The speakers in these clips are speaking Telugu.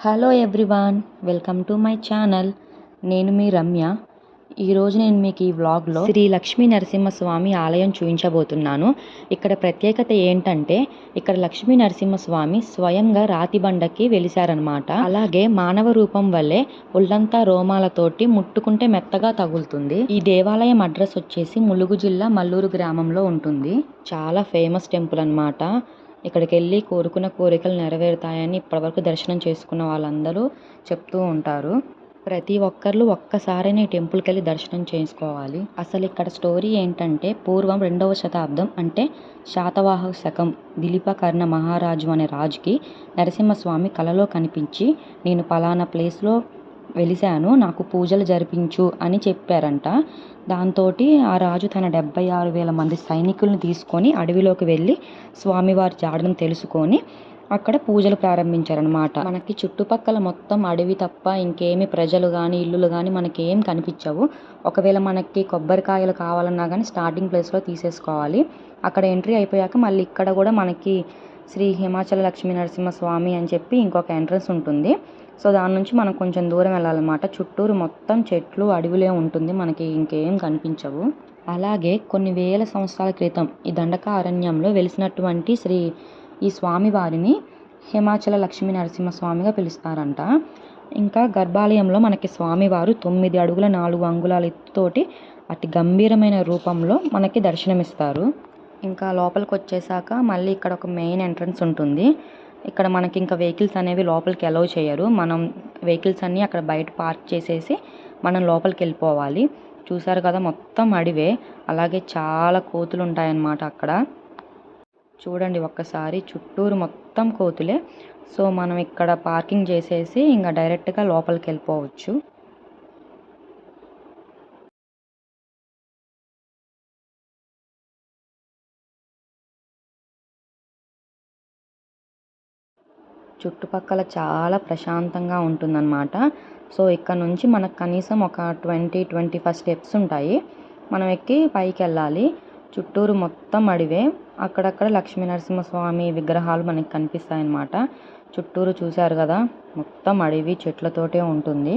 Hello everyone, welcome to my channel. నేను మీ రమ్య. ఈరోజు నేను మీకు ఈ వ్లాగ్లో శ్రీ లక్ష్మీ నరసింహస్వామి ఆలయం చూపించబోతున్నాను. ఇక్కడ ప్రత్యేకత ఏంటంటే ఇక్కడ లక్ష్మీ నరసింహస్వామి స్వయంగా రాతి బండకి వెలిశారనమాట. అలాగే మానవ రూపం వల్లే ఒళ్ళంతా రోమాలతోటి ముట్టుకుంటే మెత్తగా తగులుతుంది. ఈ దేవాలయం అడ్రస్ వచ్చేసి ములుగు జిల్లా మల్లూరు గ్రామంలో ఉంటుంది. చాలా ఫేమస్ టెంపుల్ అనమాట. ఇక్కడికి వెళ్ళి కోరుకున్న కోరికలు నెరవేరుతాయని ఇప్పటివరకు దర్శనం చేసుకున్న వాళ్ళందరూ చెప్తూ ఉంటారు. ప్రతి ఒక్కరు ఒక్కసారైనా ఈ టెంపుల్కి వెళ్ళి దర్శనం చేసుకోవాలి. అసలు ఇక్కడ స్టోరీ ఏంటంటే పూర్వం 2వ శతాబ్దం అంటే శాతవాహన శకం దిలీపకర్ణ మహారాజు అనే రాజుకి నరసింహస్వామి కలలో కనిపించి నేను పలానా ప్లేస్లో వెలిశాను, నాకు పూజలు జరిపించు అని చెప్పారంట. దాంతో ఆ రాజు తన 76,000 మంది సైనికులను తీసుకొని అడవిలోకి వెళ్ళి స్వామివారి జాడను తెలుసుకొని అక్కడ పూజలు ప్రారంభించారనమాట. మనకి చుట్టుపక్కల మొత్తం అడవి తప్ప ఇంకేమి ప్రజలు కానీ ఇల్లులు కానీ మనకి ఏం కనిపించవు. ఒకవేళ మనకి కొబ్బరికాయలు కావాలన్నా కానీ స్టార్టింగ్ ప్లేస్లో తీసేసుకోవాలి. అక్కడ ఎంట్రీ అయిపోయాక మళ్ళీ ఇక్కడ కూడా మనకి శ్రీ హిమాచల లక్ష్మీ నరసింహస్వామి అని చెప్పి ఇంకొక ఎంట్రన్స్ ఉంటుంది. సో దాని నుంచి మనం కొంచెం దూరం వెళ్ళాలన్నమాట. చుట్టూరు మొత్తం చెట్లు అడవులే ఉంటుంది, మనకి ఇంకేం కనిపించవు. అలాగే కొన్ని వేల సంవత్సరాల క్రితం ఈ దండక అరణ్యంలో వెలిసినటువంటి ఈ స్వామివారిని హిమాచల లక్ష్మీ నరసింహస్వామిగా పిలుస్తారంట. ఇంకా గర్భాలయంలో మనకి స్వామివారు 9 అడుగుల 4 అంగుళాల ఎత్తుతోటి అతి గంభీరమైన రూపంలో మనకి దర్శనమిస్తారు. ఇంకా లోపలికి వచ్చేసాక మళ్ళీ ఇక్కడ ఒక మెయిన్ ఎంట్రన్స్ ఉంటుంది. ఇక్కడ మనకి ఇంకా వెహికల్స్ అనేవి లోపలికి అలౌ చేయరు. మనం వెహికల్స్ అన్నీ అక్కడ బయట పార్క్ చేసేసి మనం లోపలికి వెళ్ళిపోవాలి. చూసారు కదా, మొత్తం అడివే. అలాగే చాలా కోతులు ఉంటాయన్నమాట అక్కడ. చూడండి ఒక్కసారి, చుట్టూరు మొత్తం కోతులే. సో మనం ఇక్కడ పార్కింగ్ చేసేసి ఇంకా డైరెక్ట్గా లోపలికి వెళ్ళిపోవచ్చు. చుట్టుపక్కల చాలా ప్రశాంతంగా ఉంటుందన్నమాట. సో ఇక్కడ నుంచి మనకు కనీసం ఒక 20-25 స్టెప్స్ ఉంటాయి. మనం ఎక్కి పైకి వెళ్ళాలి. చుట్టూరు మొత్తం అడివే. అక్కడక్కడ లక్ష్మీ నరసింహస్వామి విగ్రహాలు మనకి కనిపిస్తాయి అన్నమాట. చుట్టూరు చూశారు కదా, మొత్తం అడవి చెట్లతోటే ఉంటుంది.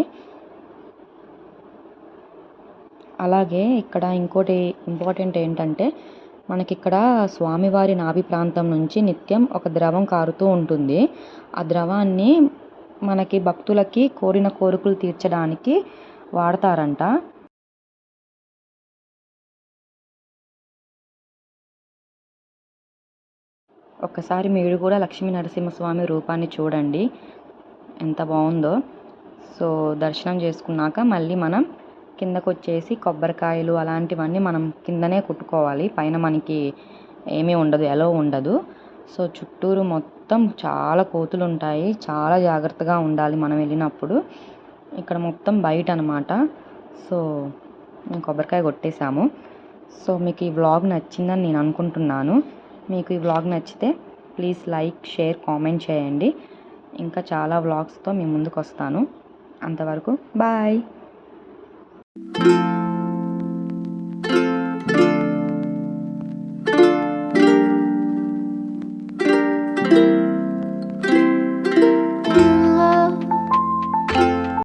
అలాగే ఇక్కడ ఇంకోటి ఇంపార్టెంట్ ఏంటంటే మనకి ఇక్కడ స్వామివారి నాభి ప్రాంతం నుంచి నిత్యం ఒక ద్రవం కారుతూ ఉంటుంది. ఆ ద్రవాన్ని మనకి భక్తులకి కోరిన కోరికలు తీర్చడానికి వాడతారంట. ఒక్కసారి మీరు కూడా లక్ష్మీ నరసింహస్వామి రూపాన్ని చూడండి, ఎంత బాగుందో. సో దర్శనం చేసుకున్నాక మళ్ళీ మనం కిందకు వచ్చేసి కొబ్బరికాయలు అలాంటివన్నీ మనం కిందనే కుట్టుకోవాలి. పైన మనకి ఏమీ ఉండదు, ఎలో ఉండదు. సో చుట్టూరు మొత్తం చాలా కోతులు ఉంటాయి, చాలా జాగ్రత్తగా ఉండాలి మనం వెళ్ళినప్పుడు. ఇక్కడ మొత్తం బయట అనమాట. సో మేము కొబ్బరికాయ కొట్టేశాము. సో మీకు ఈ వ్లాగ్ నచ్చిందని నేను అనుకుంటున్నాను. మీకు ఈ వ్లాగ్ నచ్చితే ప్లీజ్ లైక్, షేర్, కామెంట్ చేయండి. ఇంకా చాలా వ్లాగ్స్తో మీ ముందుకు వస్తాను. అంతవరకు బాయ్.